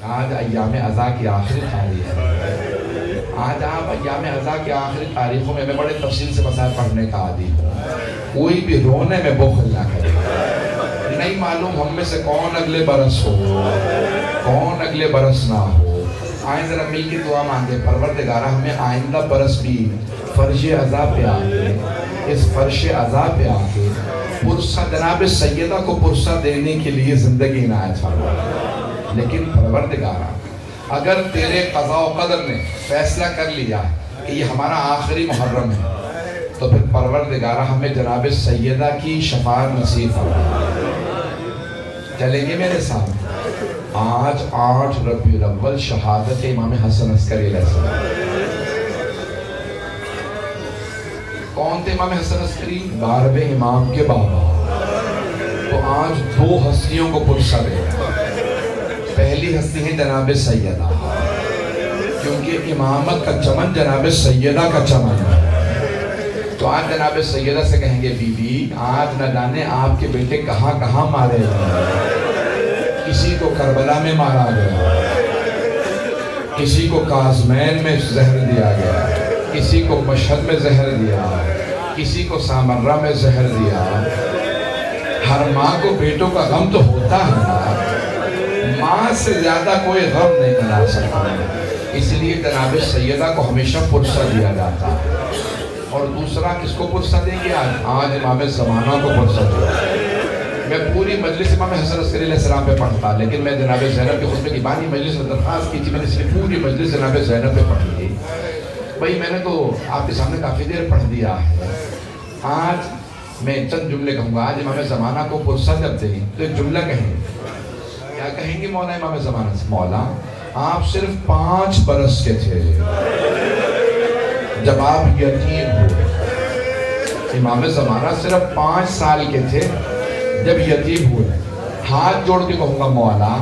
آج ایام عزا کی آخری تاریخ ہے. آج آپ ایام عزا کی آخری تاریخوں میں بڑے تفصیل سے مسائل پڑھنے کا عادی ہوں. کوئی بھی رونے میں بخل نہ کرے. نہیں معلوم ہم میں سے کون اگلے برس ہو، کون اگلے برس نہ ہو. آئیں ذرا مل کے دعا مانگے، پروردگارہ ہمیں آئندہ برس بھی فرش عزا پہ آ کے، اس فرش عزا پہ آ کے پرسہ جناب سیدہ کو پرسہ دینے کے لیے زندگی عنایت فرما. لیکن پروردگارہ اگر تیرے قضاء و قدر نے فیصلہ کر لیا کہ یہ ہمارا آخری محرم ہے تو پھر پروردگارہ ہمیں جناب سیدہ کی شفاعت نصیب فرما. چلیں گے میرے ساتھ؟ آج 8 ربیع الاول شہادت امام حسن عسکری علیہ السلام. کون تھے امام حسن عسکری؟ 12ویں امام کے بابا. تو آج 2 ہستیوں کو پرسہ دے رہا. پہلی ہستی ہے جناب سیدہ، کیونکہ امامت کا چمن جناب سیدہ کا چمن ہے. تو آج جناب سیدہ سے کہیں گے بی بی آج نہ جانے آپ کے بیٹے کہاں کہاں مارے گئے. کسی کو کربلا میں مارا گیا، کسی کو کاظمین میں زہر دیا گیا، کسی کو مشہد میں زہر دیا، کسی کو سامرہ میں زہر دیا. ہر ماں کو بیٹوں کا غم تو ہوتا ہے، ماں سے زیادہ کوئی غم نہیں منا سکتا. اس لیے جناب سیدہ کو ہمیشہ پرسہ دیا جاتا ہے. اور دوسرا کس کو پرسہ دیں گے آج امام زمانہ کو پرسہ دیا. میں پوری مجلس امام حسن عسکری علیہ السلام پہ پڑھتا، لیکن میں جناب زینب کے خطبے کی بانی مجلس میں درخواست کی تھی، میں نے اس لیے پوری مجلس جناب زینب پہ پڑھی تھی. بھائی میں نے تو آپ کے سامنے کافی دیر پڑھ دیا ہے. آج میں چند جملے کہوں گا. آج امام زمانہ کو پرسہ جب دیں تو ایک جملہ کہیں گے. کیا کہیں گے مولا امام زمانہ سے؟ مولا آپ صرف 5 برس کے تھے جب آپ یتیم ہوئے. امام زمانہ صرف 5 سال کے تھے جب یتیم ہوئے. ہاتھ جوڑ کے کہوں گا مولا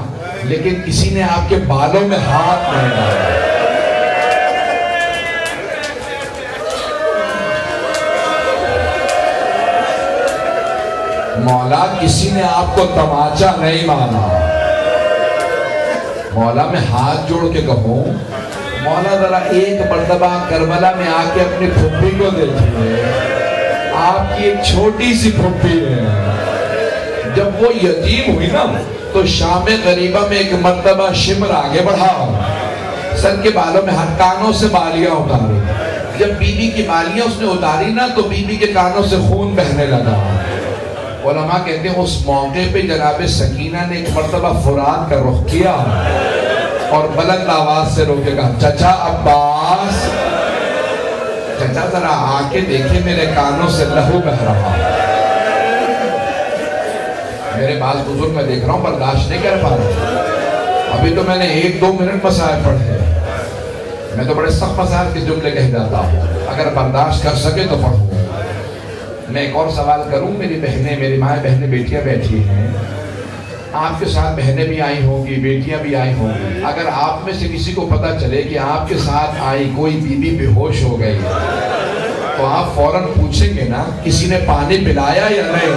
لیکن کسی نے آپ کے بالوں میں ہاتھ نہیں ڈالا. مولا کسی نے آپ کو تماچا نہیں مانا. مولا میں ہاتھ جوڑ کے کہوں مولا ذرا ایک مرتبہ کربلا میں آ کے اپنی پھپھی کو دیکھیے. آپ کی ایک چھوٹی سی پھپھی ہے. جب وہ یتیم ہوئی نا تو شام غریبہ میں ایک مرتبہ شمر آگے بڑھا، سر کے بالوں میں ہر کانوں سے بالیاں اتاری. جب بی بی کی بالیاں اس نے اتاری نا تو بی بی کے کانوں سے خون بہنے لگا. علماء کہتے ہیں اس موقع پہ جناب سکینہ نے ایک مرتبہ فرات کا رخ کیا اور بلند آواز سے روکے کہا چچا عباس، چچا ذرا آ کے دیکھیں میرے کانوں سے لہو بہ رہا. میرے بعض بزرگ میں دیکھ رہا ہوں برداشت نہیں کر پا رہا. ابھی تو میں نے 1-2 منٹ مسائل پڑھے. میں تو بڑے سخت مسائل کے جملے کہہ جاتا ہوں، اگر برداشت کر سکے تو پڑھوں. میں ایک اور سوال کروں. میری بہنیں، میری مائیں بہنیں بیٹیاں بیٹھی ہیں. آپ کے ساتھ بہنیں بھی آئی ہوں گی، بیٹیاں بھی آئی ہوں گی. اگر آپ میں سے کسی کو پتہ چلے کہ آپ کے ساتھ آئی کوئی بی بی بے ہوش ہو گئی تو آپ فوراً پوچھیں گے نا کسی نے پانی پلایا یا نہیں.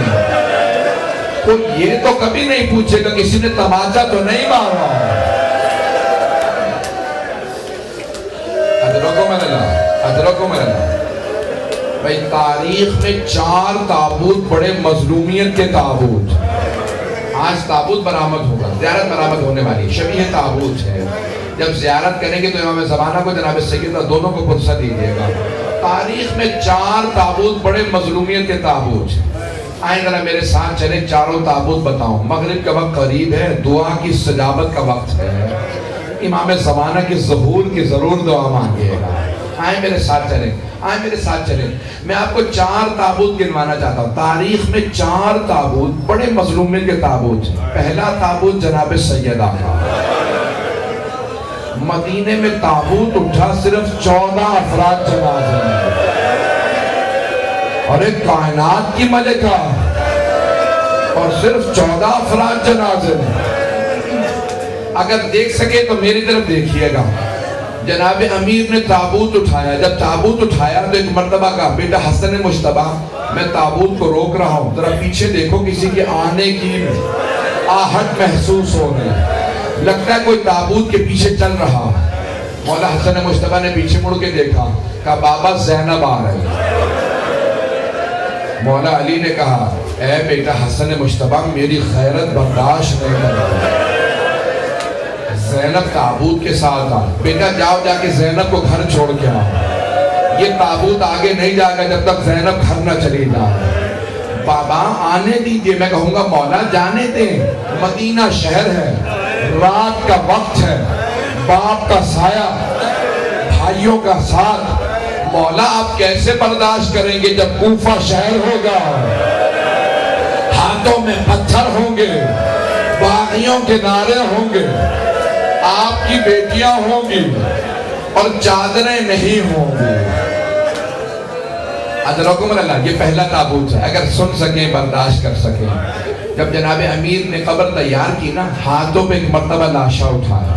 کوئی یہ تو کبھی نہیں پوچھے گا کسی نے تماچا تو نہیں مارا. ادرکو میں اللہ بھائی تاریخ میں 4 تابوت بڑے مظلومیت کے تابوت. آج تابوت برآمد ہوگا، زیارت برآمد ہونے والی شبیہ تابوت ہے. جب زیارت کریں گے تو امام زمانہ کو جناب سیدہ دونوں کو پرسہ دیجیے گا. تاریخ میں 4 تابوت بڑے مظلومیت کے تابوت. آئیں ذرا میرے ساتھ چلیں 4 تابوت بتاؤں. مغرب کا وقت قریب ہے، دعا کی استجابت کا وقت ہے. امام زمانہ کے ظہور کی ضرور دعا مانگیے گا. آئیں میرے ساتھ چلیں، آئیں میرے ساتھ چلیں. میں آپ کو 4 تابوت گنوانا چاہتا ہوں. تاریخ میں 4 تابوت بڑے مظلومیت کے تابوت. پہلا تابوت جناب سیدہ کا. مدینے میں تابوت اٹھا صرف 14 افراد جنازے میں اور ایک کائنات کی ملکہ اور صرف 14 افراد جنازے میں. اگر دیکھ سکے تو میری طرف دیکھیے گا. جناب امیر نے تابوت اٹھایا. جب تابوت اٹھایا تو ایک مرتبہ کہا بیٹا حسن مجتبیٰ میں تابوت کو روک رہا ہوں، ذرا پیچھے دیکھو کسی کے آنے کی آہٹ محسوس ہو رہی. لگتا ہے کوئی تابوت کے پیچھے چل رہا. مولا حسن مجتبیٰ نے پیچھے مڑ کے دیکھا, کہا بابا زینب آ رہی. مولا علی نے کہا اے بیٹا حسن مجتبیٰ میری غیرت برداشت نہیں کرتا. زینب تابوت کے ساتھ آ, بیٹا جاؤ جا کے زینب کو گھر چھوڑ کے آؤ. یہ تابوت آگے نہیں جائے گا جب تک زینب گھر نہ چلی جائے. بابا آنے دیجئے. میں کہوں گا مولا جانے دیں, مدینہ شہر ہے, رات کا وقت ہے, باپ کا سایہ, بھائیوں کا ساتھ. مولا آپ کیسے برداشت کریں گے جب کوفہ شہر ہوگا, ہاتھوں میں پتھر ہوں گے, باغیوں کے نعرے ہوں گے, آپ کی بیٹیاں ہوں گی اور چادریں نہیں ہوں گی. ادرکم اللہ, یہ پہلا تابوت ہے. اگر سن سکیں برداشت کر سکیں. جب جناب امیر نے قبر تیار کی نا, ہاتھوں پہ ایک مرتبہ لاشا اٹھایا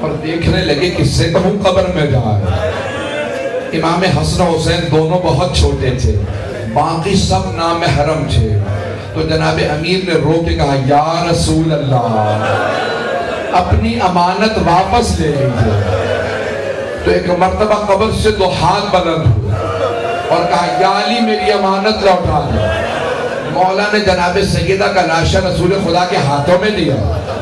اور دیکھنے لگے کس سے کہوں قبر میں جا رہے. امام حسن و حسین دونوں بہت چھوٹے تھے, باقی سب نامحرم تھے. تو جناب امیر نے رو کے کہا یا رسول اللہ اپنی امانت واپس لے لیجیے. تو ایک مرتبہ قبر سے دو ہاتھ بلند ہوئے اور کہا یا علی میری امانت لوٹا دے. مولا نے جناب سیدہ کا لاشا رسول خدا کے ہاتھوں میں دیا.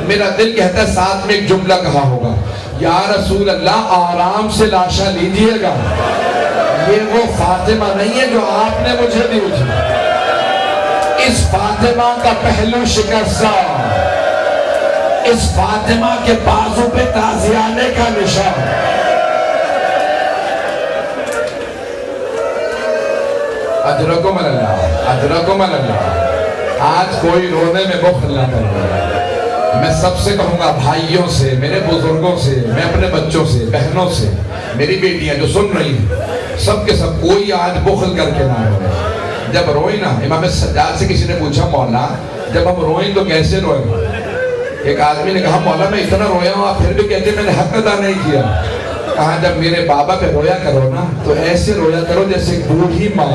میرا دل کہتا ہے ساتھ میں ایک جملہ کہا ہوگا, یا رسول اللہ آرام سے لاشا لیجئے گا, یہ وہ فاطمہ نہیں ہے جو آپ نے مجھے دی تھی. اس فاطمہ کا پہلو شکستہ, اس فاطمہ کے بازو پہ تازیانے کا نشان. اجرکم اللہ, اجرکم اللہ. آج کوئی رونے میں بخل نہ کرے. میں سب سے کہوں گا, بھائیوں سے, میرے بزرگوں سے, میں اپنے بچوں سے, بہنوں سے, میری بیٹیاں جو سن رہی ہیں, سب کے سب کوئی آج بخل کر کے نہ روئے. جب روئیں نا, امام سجاد سے کسی نے پوچھا مولا جب ہم روئیں تو کیسے روئیں؟ ایک آدمی نے کہا مولا میں اتنا رویا ہوں, آپ پھر بھی کہتے میں نے حق ادا نہیں کیا. کہا جب میرے بابا پہ رویا کرو نا تو ایسے رویا کرو جیسے بوڑھی ماں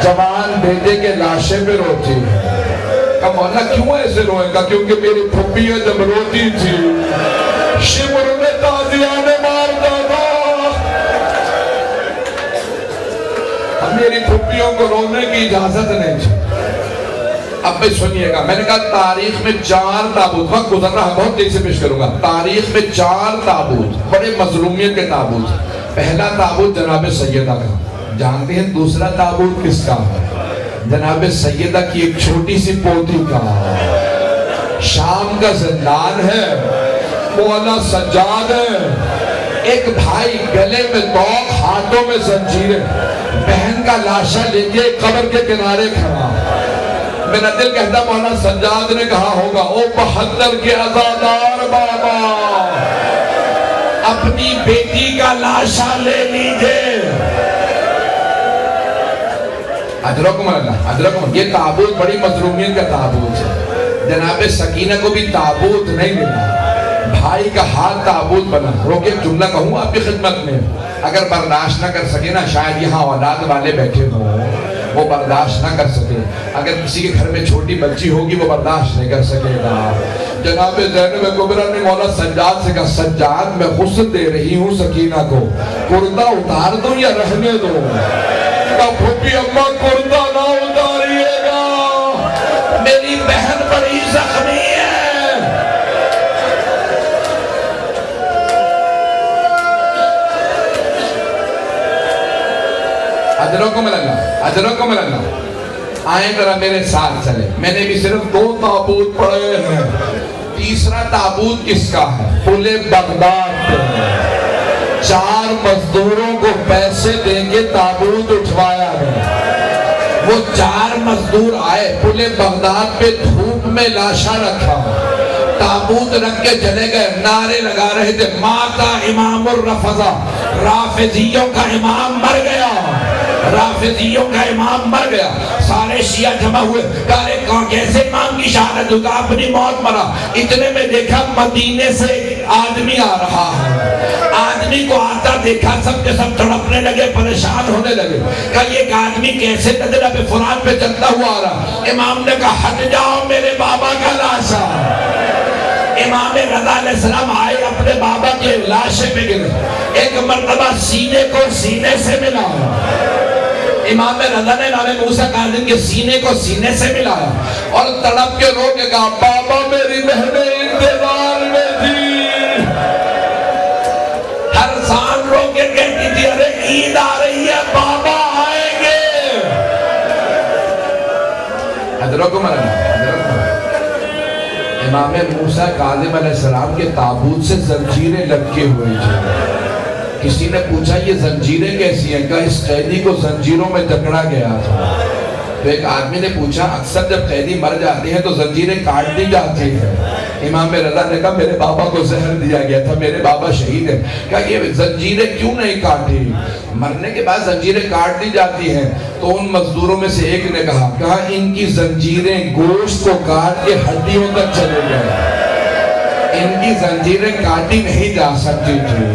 جوان بیٹے کے لاشے پہ روتی ہے. کہا مولا کیوں ایسے روئے گا؟ کیونکہ میری پھپھیاں جب روتی تھی شمر میں تازیانے مارتا تھا. میری پھپھیوں کو رونے کی اجازت نہیں تھی. اب بھی سنیے گا, میں نے کہا تاریخ میں 4 تابوت, وقت گزر رہا ہے بہت تیزی سے پیش کروں گا. تاریخ میں 4 تابوت, بڑے مظلومیت کے تابوت. پہلا تابوت جناب سیدہ کا, جانتے ہیں دوسرا تابوت کس کا؟ جناب سیدہ کی ایک چھوٹی سی پوتی کا. شام کا زندان ہے, مولا سجاد ہے, ایک بھائی گلے میں توق ہاتھوں میں زنجیریں, بہن کا لاشا لے کے قبر کے کنارے کھڑا. میرا دل کہتا مولا سجاد نے کہا ہوگا او 72 کے عزادار بابا اپنی بیٹی کا لاشا لے لیجئے. اجرکم اللہ, اجرکم. یہ تابوت بڑی مظلومیت کا تابوت ہے. جناب سکینہ کو بھی تابوت نہیں ملا, بھائی کا ہاتھ تابوت بنا. روکے جملہ کہوں آپ کی خدمت میں, اگر برداشت نہ کر سکے نا, شاید یہاں اولاد والے بیٹھے ہوں وہ برداشت نہ کر سکے. اگر کسی کے گھر میں چھوٹی بچی ہوگی وہ برداشت نہیں کر سکے گا. جناب زینب کبریٰ نے مولا سجاد سے کہا سجاد میں غسل دے رہی ہوں سکینہ کو, کرتا اتار دوں یا رہنے دوں؟ کہا پھوپھی اماں کرتا نہ اتاریے گا, میری بہن بڑی زخمی ہے. اجرکم اللہ, اجرکم اللہ. آئیں ذرا میرے ساتھ چلے. میں نے بھی صرف 2 تابوت پڑھے ہیں. تیسرا تابوت کس کا ہے؟ پل بغداد پہ 4 مزدوروں کو پیسے دیں گے تابوت اٹھوایا ہے. وہ 4 مزدور آئے, پل بغداد پہ دھوپ میں لاشا رکھا, تابوت رکھ کے چلے گئے, نعرے لگا رہے تھے ماتا امام الرفضہ, رافضیوں کا امام مر گیا, رافضیوں کا امام مر گیا. سارے شیعہ جمع ہوئے, کہا کیسے امام کی شہادت ہوگا, اپنی موت مرا. اتنے میں دیکھا مدینے سے آدمی آ رہا ہے. آدمی کو آتا دیکھا, سب کے سب تڑپنے لگے, پریشان ہونے لگے. کہا یہ ایک آدمی کیسے نظر پہ فرات پہ چلتا ہوا آ رہا. امام نے کہا ہٹ جاؤ, میرے بابا کا لاشا. امام رضا علیہ السلام آئے اپنے بابا کے لاشے پہ گرے، ایک مرتبہ سینے کو سینے سے ملایا، امام رضا نے امام موسیٰ کاظم کے سینے کو سینے سے ملایا اور تڑپ کے رو کے کہا بابا میری بہنیں انتظار میں تھی، ہر سال رو کے کہتی تھی ارے عید آ رہی ہے بابا آئیں گے۔ حضرت امام موسیٰ کاظم علیہ السلام کے تابوت سے زنجیریں لٹکے ہوئے تھے، کسی نے پوچھا یہ زنجیریں کیسی ہیں؟ کہا اس قیدی کو زنجیروں میں جکڑا گیا تھا۔ تو ایک آدمی نے پوچھا اکثر جب قیدی مر جاتے ہیں تو زنجیریں کاٹ دی جاتی ہیں، امام رضا نے کہا میرے بابا کو زہر دیا گیا تھا، میرے بابا شہید ہیں۔ کہا یہ زنجیریں کیوں نہیں کاٹی؟ مرنے کے بعد زنجیریں کاٹ دی جاتی ہیں۔ تو ان مزدوروں میں سے ایک نے کہا ان کی زنجیریں گوشت کو کاٹ کے ہڈیوں تک چلے گئے، ان کی زنجیریں کاٹی نہیں جا سکتی تھی،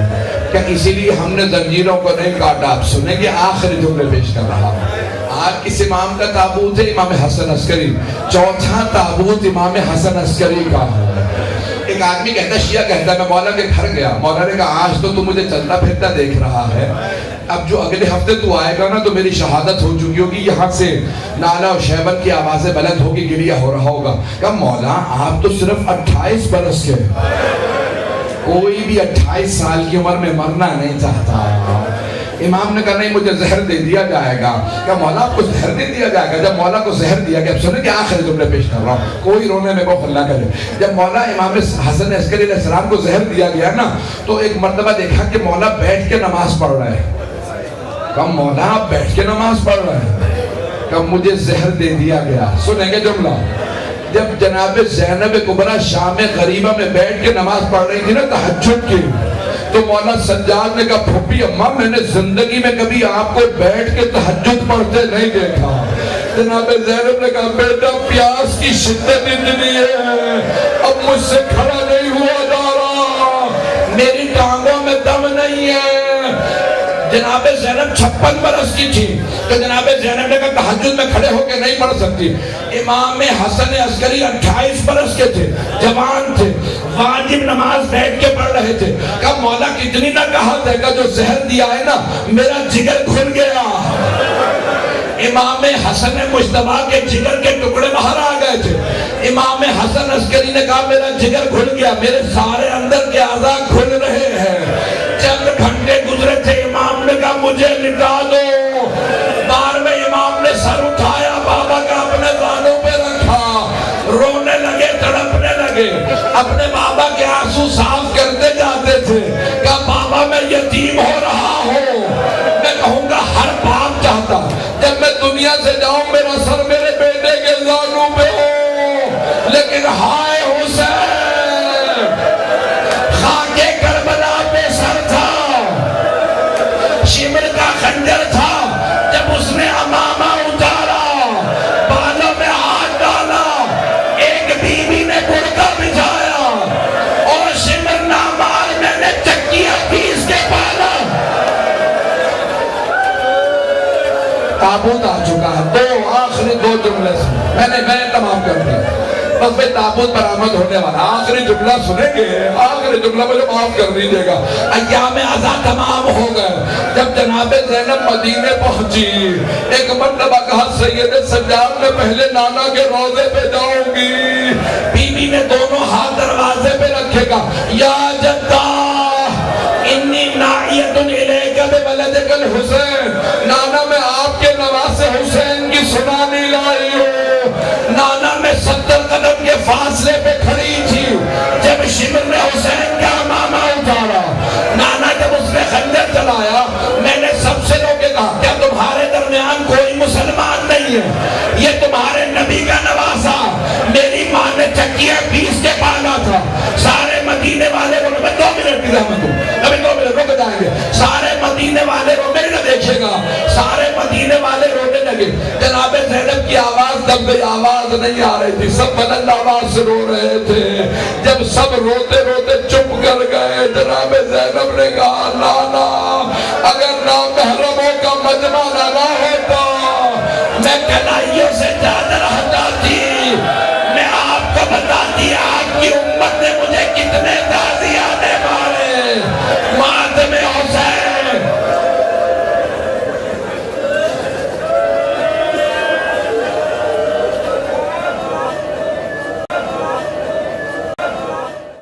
کہ اسی لیے ہم نے زنجیروں کو نہیں کاٹا۔ آپ سنیں گے آخری جملے پیش کر رہا ہوں۔ آج کس امام کا تابوت ہے؟ امام حسن عسکری۔ چوتھا تابوت امام حسن عسکری کا ہے۔ ایک آدمی کہتا ہے، شیعہ کہتا ہے میں مولا کے گھر گیا، مولا نے کہا آج تو مجھے چلتا پھرتا دیکھ رہا ہے، اب جو اگلے ہفتے تو آئے گا نا تو میری شہادت ہو چکی ہوگی، یہاں سے نالا اور شیبر کی آوازیں بلند ہوگی، گریہ ہو رہا ہوگا۔ کہا مولا آپ تو صرف 28 برس کے، کوئی بھی 28 سال کی عمر میں مرنا نہیں چاہتا۔ امام نے کہا نہیں مجھے زہر دے دیا جائے گا۔ کہا مولا آپ کو زہر دے دیا جائے گا؟ جب مولا کو زہر دیا گیا، اب سنیں کہ آخری جملے پیش کر رہا ہوں، کوئی رونے میں بخل نہ کرے۔ جب مولا امام حسن عسکری علیہ السلام کو زہر دیا گیا نا تو ایک مرتبہ دیکھا کہ مولا بیٹھ کے نماز پڑھ رہے ہیں۔ کہا مولا آپ بیٹھ کے نماز پڑھ رہے ہیں؟ کہا مجھے زہر دے دیا گیا۔ سنیں گے جملہ، جب جناب زینب کبریٰ شام غریبہ میں بیٹھ کے نماز پڑھ رہی تھی نا تہجد کی، تو مولا سجاد نے کہا پھوپھی اماں میں نے زندگی میں کبھی آپ کو بیٹھ کے تہجد پڑھتے نہیں دیکھا۔ جناب زینب نے کہا بیٹا پیاس کی شدت اتنی ہے اب مجھ سے کھڑا نہیں ہوا جا رہا، میری ٹانگوں میں دم نہیں ہے۔ جناب زینب 56 برس کی تھی تو جناب زینب نے کہا تہجد میں کھڑے ہو کے نہیں پڑھ سکتی۔ امام حسن عسکری 28 برس کے تھے، جوان تھے، واجب نماز بیٹھ کے پڑھ رہے تھے۔ کہا مولا کتنی نہ کہا تھے کہ جو زہر دیا ہے نا میرا جگر کھل گیا۔ امام حسن مجتبیٰ کے جگر کے ٹکڑے باہر آ گئے تھے۔ امام حسن عسکری نے کہا میرا جگر کھل گیا، میرے سارے اندر کے اعضاء کھل رہے ہیں۔ چند گھنٹے گزرے تھے، امام نے کہا مجھے لٹا دو۔ بار میں امام نے سر اٹھایا، بابا کا اپنے زانوں پہ رکھا، رونے لگے، تڑپنے لگے، اپنے بابا کے آنسو صاف کرتے جاتے تھے۔ کہا بابا میں یتیم ہو رہا ہوں، میں کہوں گا ہر باپ چاہتا جب میں دنیا سے جاؤں میرا سر میرے بیٹے کے زانوں پہ ہو، لیکن ہائے حسین خاک کربلا پہ سر تھا، شمر کا خنجر تھا، جب اس نے امامہ اتارا، بالوں میں ہاتھ ڈالا، ایک بیوی نے برقع بچھایا اور شمر نامار میں نے چکیاں پیس کے پالا۔ تابوت آ چکا ہے، آخری دو جملے سے میں تمام کر دیا، بس میں تابوت برآمد ہونے والا۔ آخری جملہ سنیں گے، آخری جملہ مجھے معاف کر دیجئے گا۔ ایام عزا تمام ہو گئے، جب جناب زینب مدینے پہنچی، ایک مرتبہ کہا سید سجاد میں پہلے نانا کے روضے پہ جاؤں گی۔ بی بی نے دونوں ہاتھ دروازے پہ رکھے گا، یا جدہ انی نائیت الیک بولدک الحسین، نانا میں آپ کے نواسے حسین کی سنانی لائی ہوں۔ نانا میں 70 قدم کے فاصلے پہ کھڑی تھی جب شمر نے حسین کا امامہ اتارا۔ نانا جب اس نے خنجر چلایا، میں نے سب سے رو کے کہا کیا تمہارے درمیان کوئی مسلمان نہیں ہے؟ یہ تمہارے نبی کا نواسا میری ماں نے چکیاں پیس کے پالا تھا۔ سارے مدینے والے رو، میں 2 منٹ کی زحمت ہوں، ابھی 2 منٹ رک جائیں گے۔ سارے مدینے والے رو، میرے نہ دیکھے گا، سارے مدینے والے رونے لگے۔ جناب زینب کی آواز دب گئی، آواز نہیں آ رہی تھی، سب بلند آواز سے رو رہے تھے۔ جب سب روتے روتے چپ کر گئے، جناب زینب نے کہا نانا